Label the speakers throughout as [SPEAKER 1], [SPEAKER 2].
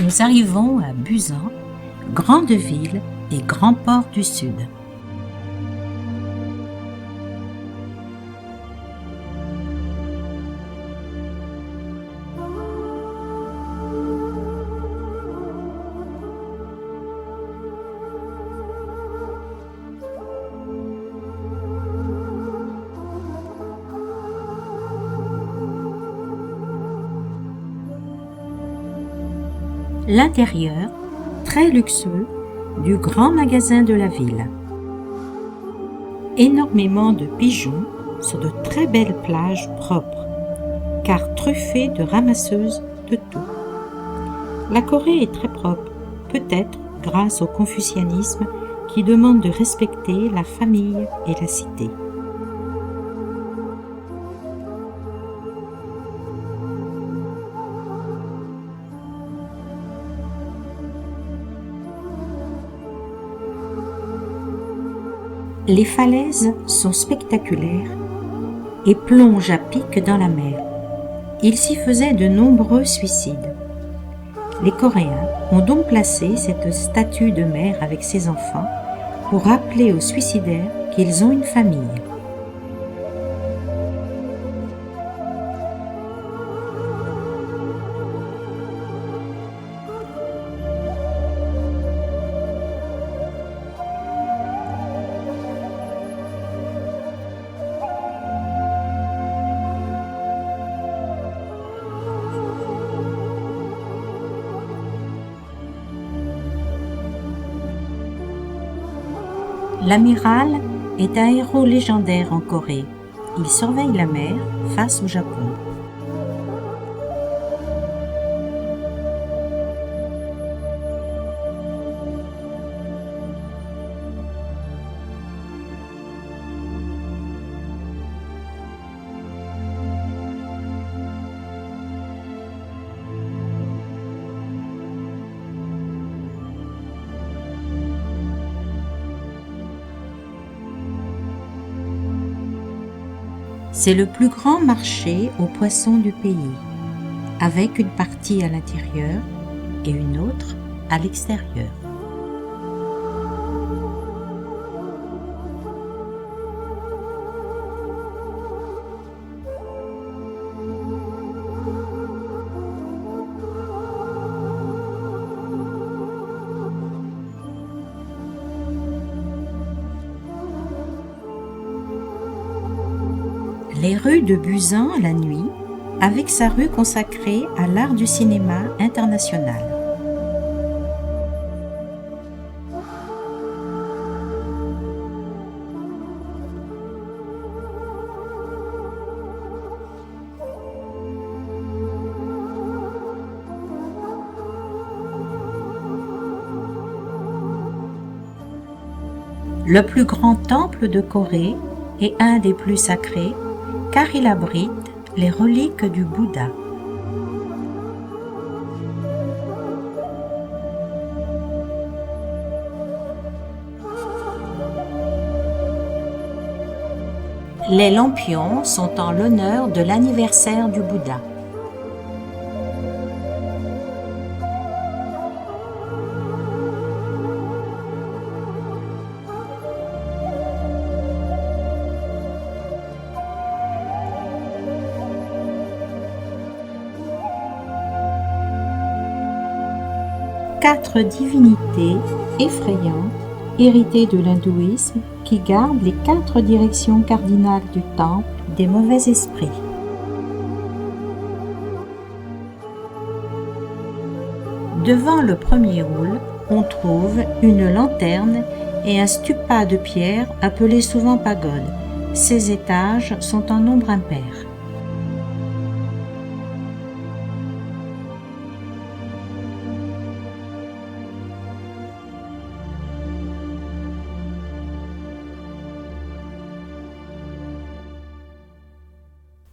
[SPEAKER 1] Nous arrivons à Buzan, grande ville et grand port du Sud. L'intérieur, très luxueux, du grand magasin de la ville. Énormément de pigeons sur de très belles plages propres, car truffées de ramasseuses de tout. La Corée est très propre, peut-être grâce au confucianisme qui demande de respecter la famille et la cité. Les falaises sont spectaculaires et plongent à pic dans la mer. Il s'y faisait de nombreux suicides. Les Coréens ont donc placé cette statue de mère avec ses enfants pour rappeler aux suicidaires qu'ils ont une famille. L'amiral est un héros légendaire en Corée. Il surveille la mer face au Japon. C'est le plus grand marché aux poissons du pays, avec une partie à l'intérieur et une autre à l'extérieur. Les rues de Buzan la nuit, avec sa rue consacrée à l'art du cinéma international. Le plus grand temple de Corée est un des plus sacrés, car il abrite les reliques du Bouddha. Les lampions sont en l'honneur de l'anniversaire du Bouddha. Quatre divinités effrayantes, héritées de l'hindouisme, qui gardent les 4 directions cardinales du temple des mauvais esprits. Devant le premier hall, on trouve une lanterne et un stupa de pierre appelé souvent pagode. Ces étages sont en nombre impair.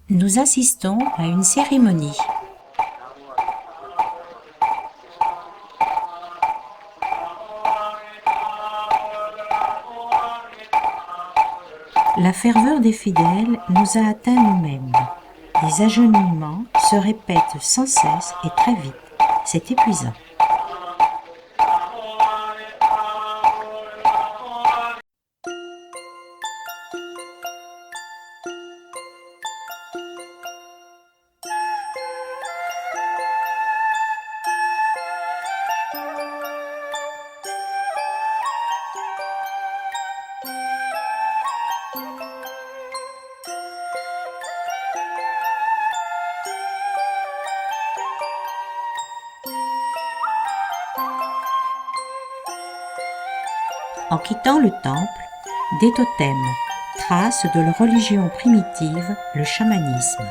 [SPEAKER 1] Nous assistons à une cérémonie. La ferveur des fidèles nous a atteints nous-mêmes. Les agenouillements se répètent sans cesse et très vite. C'est épuisant. En quittant le temple, des totems, traces de leur religion primitive, le chamanisme.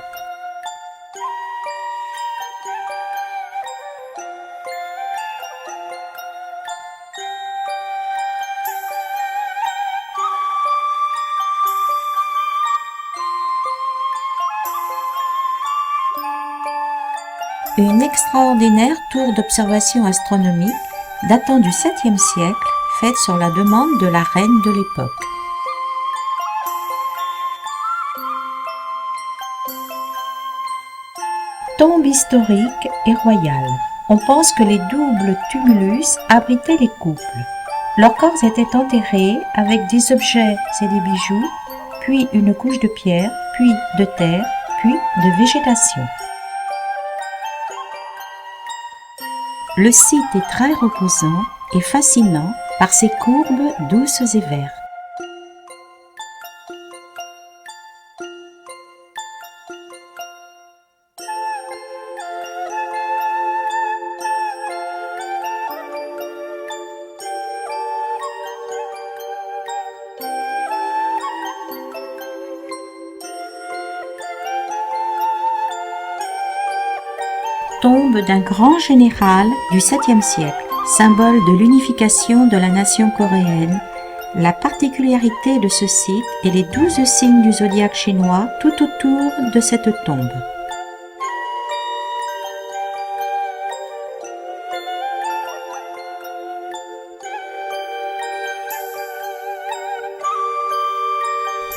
[SPEAKER 1] Une extraordinaire tour d'observation astronomique datant du 7e siècle, faite sur la demande de la reine de l'époque. Tombe historique et royale. On pense que les doubles tumulus abritaient les couples. Leurs corps étaient enterrés avec des objets et des bijoux, puis une couche de pierre, puis de terre, puis de végétation. Le site est très reposant et fascinant par ses courbes douces et vertes. Tombe d'un grand général du 7e siècle, symbole de l'unification de la nation coréenne. La particularité de ce site est les 12 signes du zodiaque chinois tout autour de cette tombe.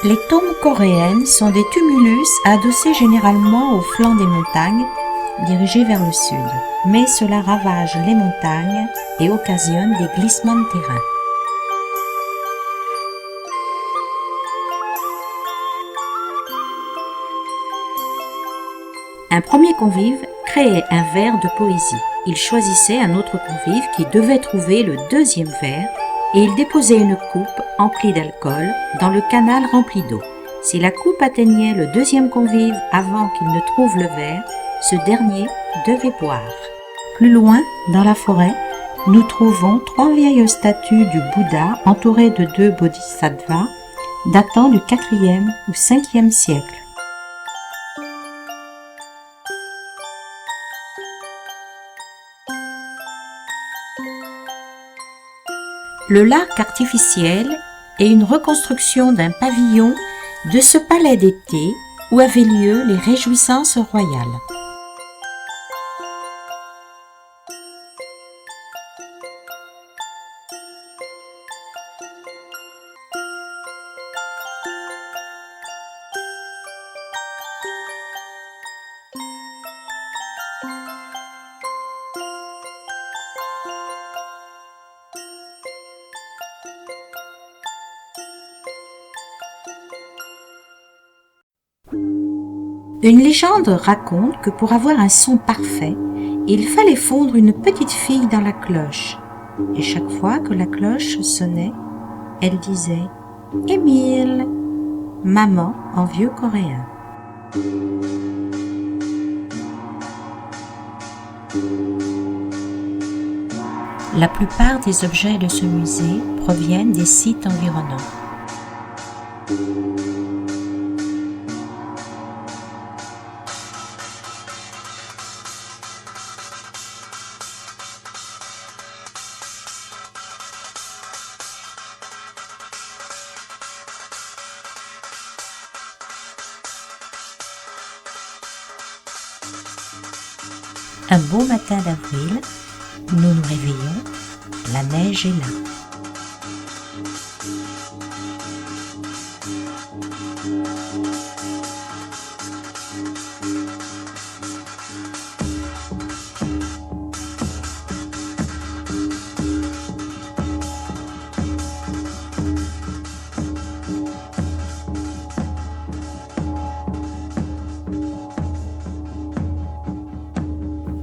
[SPEAKER 1] Les tombes coréennes sont des tumulus adossés généralement au flanc des montagnes, dirigés vers le sud, mais cela ravage les montagnes et occasionne des glissements de terrain. Un premier convive créait un vers de poésie. Il choisissait un autre convive qui devait trouver le deuxième vers et il déposait une coupe emplie d'alcool dans le canal rempli d'eau. Si la coupe atteignait le deuxième convive avant qu'il ne trouve le vers, ce dernier devait boire. Plus loin, dans la forêt, nous trouvons 3 vieilles statues du Bouddha entourées de 2 bodhisattvas datant du 4e ou 5e siècle. Le lac artificiel est une reconstruction d'un pavillon de ce palais d'été où avaient lieu les réjouissances royales. Une légende raconte que pour avoir un son parfait, il fallait fondre une petite fille dans la cloche. Et chaque fois que la cloche sonnait, elle disait « Émile !» maman en vieux coréen. La plupart des objets de ce musée proviennent des sites environnants. Un beau matin d'avril, nous nous réveillons, la neige est là.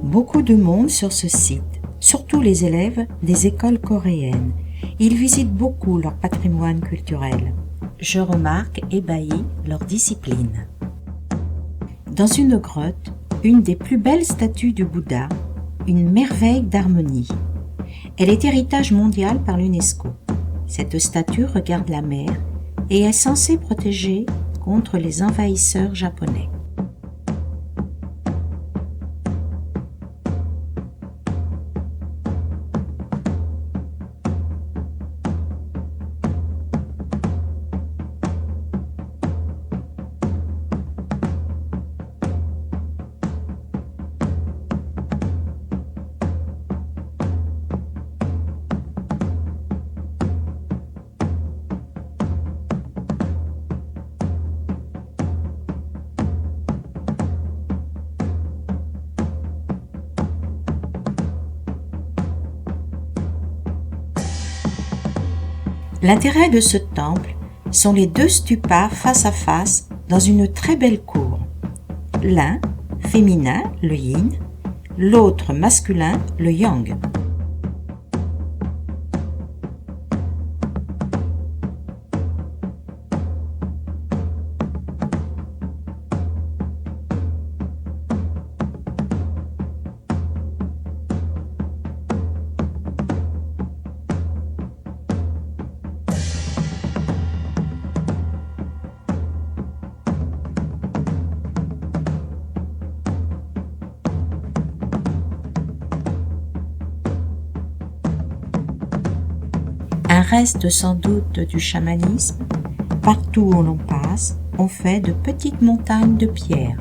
[SPEAKER 1] Beaucoup de monde sur ce site, surtout les élèves des écoles coréennes. Ils visitent beaucoup leur patrimoine culturel. Je remarque ébahi leur discipline. Dans une grotte, une des plus belles statues du Bouddha, une merveille d'harmonie. Elle est héritage mondial par l'UNESCO. Cette statue regarde la mer et est censée protéger contre les envahisseurs japonais. L'intérêt de ce temple sont les deux stupas face à face dans une très belle cour. L'un, féminin, le yin, l'autre, masculin, le yang. Un reste sans doute du chamanisme, partout où l'on passe, on fait de petites montagnes de pierre.